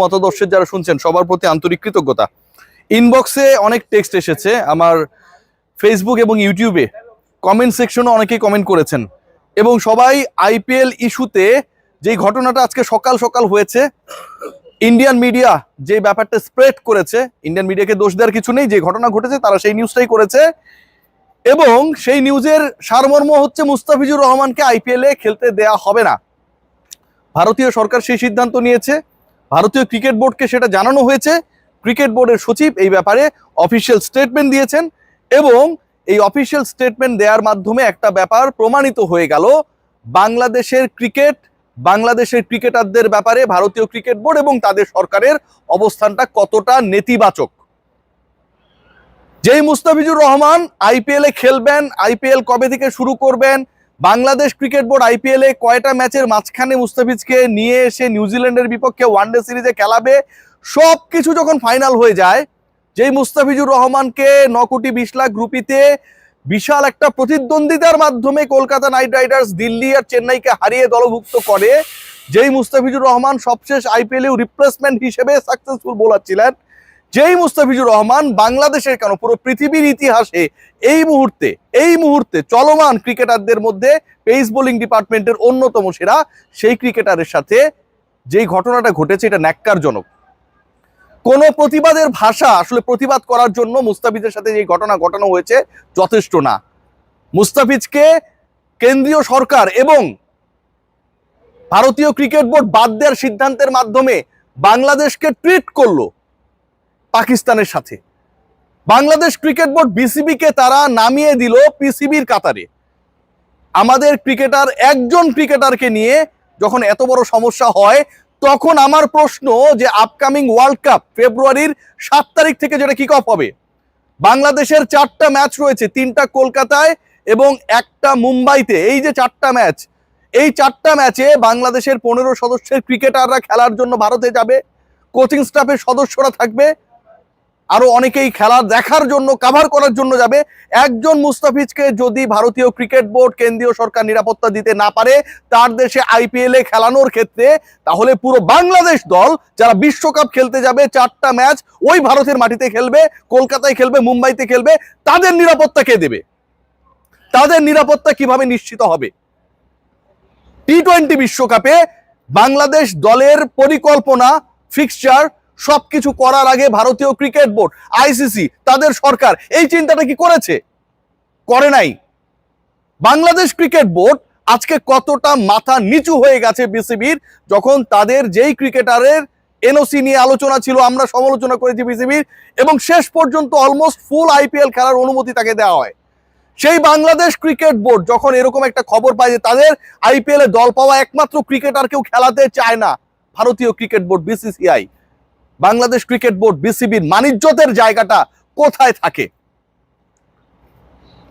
মতাদর্শের যারা শুনছেন সবার প্রতি আন্তরিক কৃতজ্ঞতা। ইনবক্সে অনেক টেক্সট এসেছে, আমার ফেসবুক এবং ইউটিউবে কমেন্ট সেকশনে অনেকেই কমেন্ট করেছেন এবং সবাই আইপিএল ইস্যুতে যেই ঘটনাটা আজকে সকাল সকাল হয়েছে, ইন্ডিয়ান মিডিয়া যে ব্যাপারটা স্প্রেড করেছে, ইন্ডিয়ান মিডিয়াকে দোষ দেওয়ার কিছু নেই, যে ঘটনা ঘটেছে তারা সেই নিউজটাই করেছে এবং সেই নিউজের সারমর্ম হচ্ছে মুস্তাফিজুর রহমানকে আইপিএলে খেলতে দেয়া হবে না। ভারতীয় সরকার সেই সিদ্ধান্ত নিয়েছে, ভারতীয় ক্রিকেট বোর্ডকে সেটা জানানো হয়েছে, ক্রিকেট বোর্ডের সচিব এই ব্যাপারে অফিসিয়াল স্টেটমেন্ট দিয়েছেন এবং এই অফিসিয়াল স্টেটমেন্ট দেওয়ার মাধ্যমে একটা ব্যাপার প্রমাণিত হয়ে গেল, বাংলাদেশের ক্রিকেটারদের ব্যাপারে ভারতীয় ক্রিকেট বোর্ড এবং তাদের সরকারের অবস্থানটা কতটা নেতিবাচক। যেই মুস্তাফিজুর রহমান আইপিএলে খেলবেন, আইপিএল কবে থেকে শুরু করবেন, বাংলাদেশ ক্রিকেট বোর্ড আইপিএলে কয়টা ম্যাচের মাঝখানে মুস্তাফিজকে নিয়ে এসে নিউজিল্যান্ডের বিপক্ষে ওয়ানডে সিরিজে খেলাবে, সব কিছু যখন ফাইনাল হয়ে যায়, যেই মুস্তাফিজুর রহমানকে 9 কোটি 20 লাখ রুপিতে বিশাল একটা প্রতিদ্বন্দ্বিতার মাধ্যমে কলকাতা নাইট রাইডার্স দিল্লি আর চেন্নাইকে হারিয়ে দলভুক্ত করে, যেই মুস্তাফিজুর রহমান সবশেষ আইপিএলেও রিপ্লেসমেন্ট হিসেবে সাকসেসফুল বোলার ছিলেন, যেই মুস্তাফিজুর রহমান বাংলাদেশের কেন পুরো পৃথিবীর ইতিহাসে এই মুহূর্তে চলমান ক্রিকেটারদের মধ্যে পেস বোলিং ডিপার্টমেন্টের অন্যতম সেরা, সেই ক্রিকেটারের সাথে যেই ঘটনাটা ঘটেছে এটা ন্যাক্কারজনক। কোন প্রতিবাদের ভাষা আসলে প্রতিবাদ করার জন্য মুস্তাফিজের সাথে যে ঘটনা ঘটানো হয়েছে যথেষ্ট না। মুস্তাফিজকে কেন্দ্রীয় সরকার এবং ভারতীয় ক্রিকেট বোর্ড বাদ দেওয়ার সিদ্ধান্তের মাধ্যমে বাংলাদেশকে ট্রিট করলো পাকিস্তানের সাথে। বাংলাদেশ ক্রিকেট বোর্ড বিসিবিকে তারা নামিয়ে দিল পিসিবির কাতারে। আমাদের ক্রিকেটার, একজন ক্রিকেটারকে নিয়ে যখন এত বড় সমস্যা হয়, তখন আমার প্রশ্ন যে আপকামিং ওয়ার্ল্ড কাপ ফেব্রুয়ারির 7 তারিখ থেকে যেটা কিক অফ হবে, বাংলাদেশের 4টা ম্যাচ রয়েছে, 3টা কলকাতায় এবং 1টা মুম্বাইতে। এই যে 4টা ম্যাচ, এই 4টা ম্যাচে বাংলাদেশের 15 সদস্যের ক্রিকেটাররা খেলার জন্য ভারতে যাবে, কোচিং স্টাফের সদস্যরা থাকবে, আরো অনেকেই খেলা দেখার জন্য, কাভার করার জন্য যাবে। একজন মুস্তাফিজকে যদি ভারতীয় ক্রিকেট বোর্ড, কেন্দ্রীয় সরকার নিরাপত্তা দিতে না পারে তার দেশে আইপিএলে খেলানোর ক্ষেত্রে, তাহলে পুরো বাংলাদেশ দল যারা বিশ্বকাপ খেলতে যাবে, 4টা ম্যাচ ওই ভারতের মাটিতে খেলবে, কলকাতায় খেলবে, মুম্বাইতে খেলবে, তাদের নিরাপত্তা কে দেবে? তাদের নিরাপত্তা কিভাবে নিশ্চিত হবে? টি-20 বিশ্বকাপে বাংলাদেশ দলের পরিকল্পনা, ফিক্সচার সবকিছু করার আগে ভারতীয় ক্রিকেট বোর্ড, আইসিসি, তাদের সরকার এই চিন্তাটা কি করেছে? করে নাই। বাংলাদেশ ক্রিকেট বোর্ড আজকে কতটা মাথা নিচু হয়ে গেছে বিসিবির, যখন তাদের যেই ক্রিকেটারের এনওসি নিয়ে আলোচনা ছিল, আমরা সমালোচনা করেছি বিসিবির, এবং শেষ পর্যন্ত অলমোস্ট ফুল আইপিএল খেলার অনুমতি তাকে দেওয়া হয়। সেই বাংলাদেশ ক্রিকেট বোর্ড যখন এরকম একটা খবর পায় যে তাদের আইপিএলে দল পাওয়া একমাত্র ক্রিকেটার কেউ খেলাতে চায় না, ভারতীয় cricket board BCCI, Bangladesh cricket board বিসিবির মানিজ্যতের জায়গাটা কোথায় থাকে?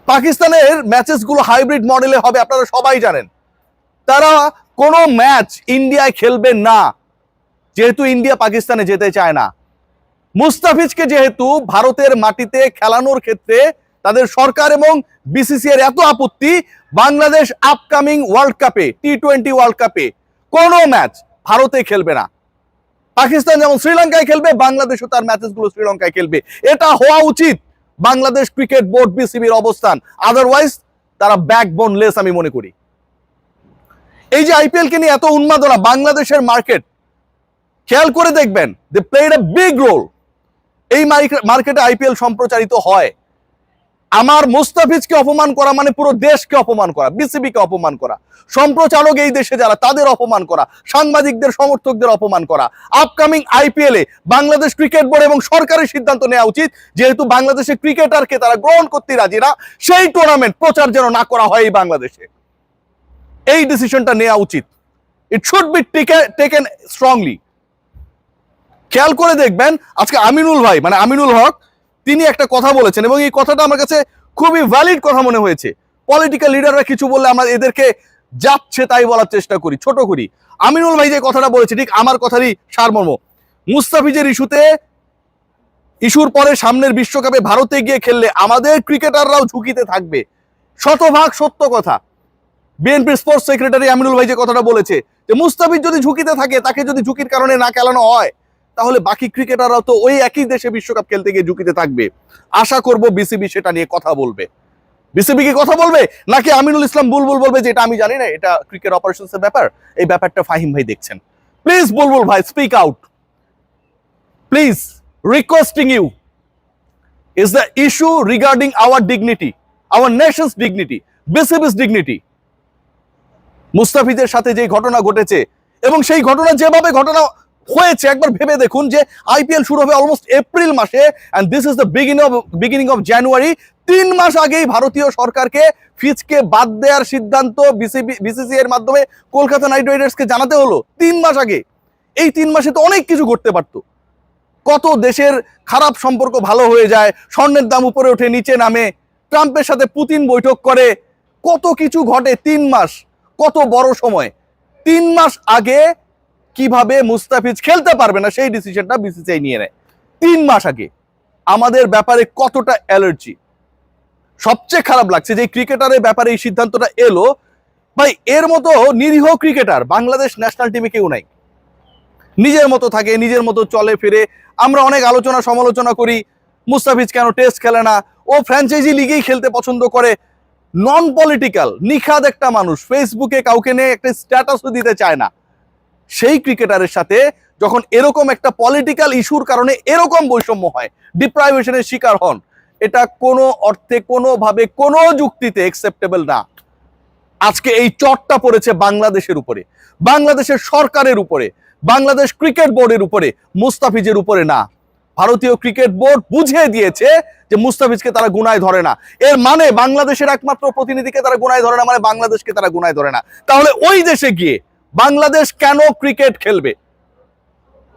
পাকিস্তানের ম্যাচেসগুলো হাইব্রিড মডেলে হবে, আপনারা সবাই জানেন। তারা কোনো ম্যাচ ইন্ডিয়ায় খেলবে না, যেহেতু ইন্ডিয়া পাকিস্তানে যেতে চায় না। মুস্তাফিজকে যেহেতু ভারতের মাটিতে খেলানোর ক্ষেত্রে তাদের সরকার এবং বিসিসিআই এর এত আপত্তি, বাংলাদেশ আপকামিং ওয়ার্ল্ড কাপে, টি-20 ওয়ার্ল্ড কাপে কোনো ম্যাচ ভারতে খেলবে না। পাকিস্তান যেমন শ্রীলঙ্কায় খেলবে, বাংলাদেশও তার ম্যাচেসগুলো শ্রীলঙ্কায় খেলবে। এটা হওয়া উচিত বাংলাদেশ ক্রিকেট বোর্ড বিসিবির অবস্থান, আদারওয়াইজ তারা ব্যাকবোনলেস আমি মনে করি। এই যে আইপিএল কে নিয়ে এত উন্মাদনা, বাংলাদেশের মার্কেট খেয়াল করে দেখবেন, they played a big role. এই মার্কেটে আইপিএল সম্প্রচারিত হয়। আমার মুস্তাফিজকে অপমান করা মানে পুরো দেশকে অপমান করা, বিসিবিকে অপমান করা, সম্প্রচারক এই দেশে যারা তাদের অপমান করা, সাংবাদিকদের, সমর্থকদের অপমান করা। আপকামিং আইপিএলে বাংলাদেশ ক্রিকেট বোর্ড এবং সরকারের সিদ্ধান্ত নেওয়া উচিত, যেহেতু বাংলাদেশের ক্রিকেটারকে তারা গ্রহণ করতে রাজি না, সেই টুর্নামেন্ট প্রচার যেন না করা হয় এই বাংলাদেশে। এই ডিসিশনটা নেওয়া উচিত। It should be taken strongly. খেয়াল করে দেখবেন আজকে আমিনুল ভাই, মানে আমিনুল হক, তিনি একটা কথা বলেছেন এবং এই কথাটা আমার কাছে খুবই ভ্যালিড কথা মনে হয়েছে। পলিটিক্যাল লিডাররা কিছু বললে আমরা এদেরকে যাচ্ছে তাই বলার চেষ্টা করি, ছোট করি। আমিনুল ভাই যে কথাটা বলেছে ঠিক আমার কথারই সারমর্ম। মুস্তাফিজের ইস্যুর পরে সামনের বিশ্বকাপে ভারতে গিয়ে খেললে আমাদের ক্রিকেটাররাও ঝুঁকিতে থাকবে, শতভাগ সত্য কথা। বিএনপির স্পোর্টস সেক্রেটারি আমিনুল ভাই যে কথাটা বলেছে যে মুস্তাফিজ যদি ঝুঁকিতে থাকে, তাকে যদি ঝুঁকির কারণে না খেলানো হয়, তাহলে বাকি ক্রিকেটাররাও তো ওই একই দেশে বিশ্বকাপ খেলতে গিয়ে ঝুঁকিতে থাকবে। আশা করব বিসিবি সেটা নিয়ে কথা বলবে। বিসিবি কি কথা বলবে, নাকি আমিনুল ইসলাম বুলবুল বলবে যে এটা আমি জানি না, এটা ক্রিকেট অপারেশনস এর ব্যাপার, এই ব্যাপারটা ফাহিম ভাই দেখছেন। প্লিজ বুলবুল ভাই speak out, please requesting you. Is the issue regarding our dignity, our nation's dignity, BCB's dignity? মুস্তাফিজের সাথে যে ঘটনা ঘটেছে এবং সেই ঘটনা যেভাবে ঘটনা হয়েছে, একবার ভেবে দেখুন যে আইপিএল শুরু হবে অলমোস্ট এপ্রিল মাসে, and this is the beginning of January. 3 মাস আগেই ভারতীয় সরকারকে ফিজকে বাদ দেওয়ার সিদ্ধান্ত বিসিসিআই এর মাধ্যমে কলকাতা নাইট রাইডার্সকে জানাতে হলো 3 মাস আগে। এই 3 মাসে তো অনেক কিছু ঘটতে পারতো। কত দেশের খারাপ সম্পর্ক ভালো হয়ে যায়, স্বর্ণের দাম উপরে ওঠে নিচে নামে, ট্রাম্পের সাথে পুতিন বৈঠক করে, কত কিছু ঘটে। 3 মাস কত বড় সময়। 3 মাস আগে কিভাবে মুস্তাফিজ খেলতে পারবে না সেই ডিসিশনটা বিসিসিআই নিয়ে নেয় 3 মাস আগে। আমাদের ব্যাপারে কতটা অ্যালার্জি। সবচেয়ে খারাপ লাগছে যে ক্রিকেটারের ব্যাপারে এই সিদ্ধান্তটা এলো। ভাই এর মতো নিরীহ ক্রিকেটার বাংলাদেশ ন্যাশনাল টিমে কেউ নাই। নিজের মতো থাকে, নিজের মতো চলে ফিরে। আমরা অনেক আলোচনা সমালোচনা করি, মুস্তাফিজ কেন টেস্ট খেলে না, ও ফ্র্যাঞ্চাইজি লিগেই খেলতে পছন্দ করে। নন পলিটিক্যাল নিখাদ একটা মানুষ, ফেসবুকে কাউকে নিয়ে একটা স্ট্যাটাসও দিতে চায় না। সেই ক্রিকেটারের সাথে যখন এরকম একটা পলিটিক্যাল ইস্যুর কারণে এরকম বৈষম্য হয়, ডিপ্রাইভেশনের শিকার হন, এটা কোনো অর্থে, কোনোভাবে, কোনো যুক্তিতে অ্যাকসেপ্টেবল না। আজকে এই চটটা পড়েছে বাংলাদেশের উপরে, বাংলাদেশের সরকারের উপরে, বাংলাদেশ ক্রিকেট বোর্ডের উপরে, মুস্তাফিজের উপরে না। ভারতীয় ক্রিকেট বোর্ড বুঝিয়ে দিয়েছে যে মুস্তাফিজকে তারা গুনায় ধরে না। এর মানে বাংলাদেশের একমাত্র প্রতিনিধিকে তারা গুনায় ধরে না, মানে বাংলাদেশকে তারা গুনায় ধরে না। তাহলে ওই দেশে গিয়ে বাংলাদেশ কেন ক্রিকেট খেলবে?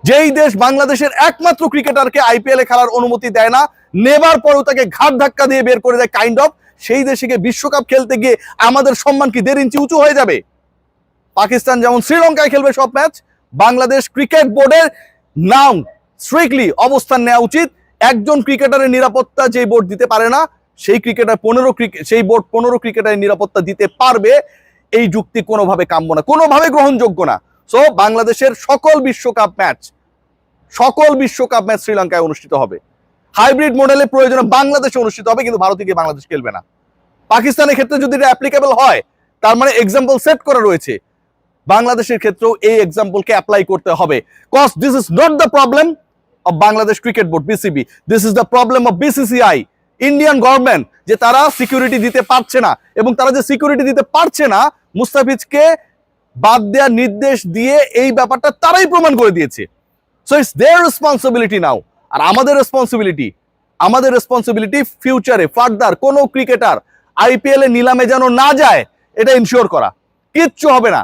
যেই দেশ বাংলাদেশের একমাত্র ক্রিকেটারকে আইপিএল এ খেলার অনুমতি দেয় না, নেবার পরেও তাকে ঘাট ধাক্কা দিয়ে বের করে দেয় কাইন্ড অফ, সেই দেশে গিয়ে বিশ্বকাপ খেলতে গিয়ে আমাদের সম্মান কি 1.5 ইঞ্চি উঁচু হয়ে যাবে? পাকিস্তান যেমন শ্রীলঙ্কায় খেলবে সব ম্যাচ, বাংলাদেশ ক্রিকেট বোর্ডের নাও স্ট্রিক্টলি অবস্থান নেওয়া উচিত। একজন ক্রিকেটারের নিরাপত্তা যে বোর্ড দিতে পারে না, সেই বোর্ড 15 ক্রিকেটারের নিরাপত্তা দিতে পারবে। এই যুক্তি কোনোভাবে কাম্য না, কোনোভাবে গ্রহণযোগ্য না। সো বাংলাদেশের সকল বিশ্বকাপ ম্যাচ শ্রীলঙ্কায় অনুষ্ঠিত হবে। হাইব্রিড মডেলে প্রয়োজনে বাংলাদেশে অনুষ্ঠিত হবে, কিন্তু ভারতে গিয়ে বাংলাদেশ খেলবে না। পাকিস্তানের ক্ষেত্রে যদি এটা অ্যাপ্লিকেবল হয়, তার মানে এক্সাম্পল সেট করা রয়েছে, বাংলাদেশের ক্ষেত্রেও এই এক্সাম্পলকে অ্যাপ্লাই করতে হবে। Cause this is not the problem of Bangladesh cricket board BCB, this is the problem of BCCI, Indian government, যে তারা সিকিউরিটি দিতে পারছে না। এবং তারা যে সিকিউরিটি দিতে পারছে না, মুস্তাফিজকে বাদ দেওয়ার নির্দেশ দিয়ে এই ব্যাপারটা তারাই প্রমাণ করে দিয়েছে। সো ইটস দেয়ার রেসপন্সিবিলিটি নাও। আর আমাদের রেসপন্সিবিলিটি ফিউচারে ফার্দার কোনো ক্রিকেটার আইপিএল এ নিলামে যেন না যায়, এটা ইনশিওর করা। কিচ্ছু হবে না।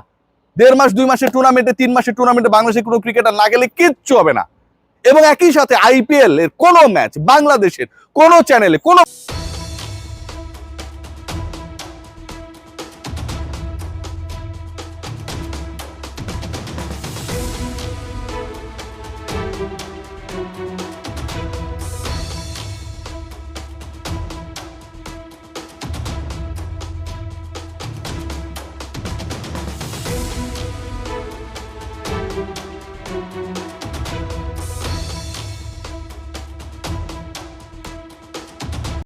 1.5 মাস 2 মাসের টুর্নামেন্টে, 3 মাসের টুর্নামেন্টে বাংলাদেশের কোনো ক্রিকেটার না গেলে কিচ্ছু হবে না। এবং একই সাথে আইপিএল এর কোনো ম্যাচ বাংলাদেশের কোনো চ্যানেলে কোনো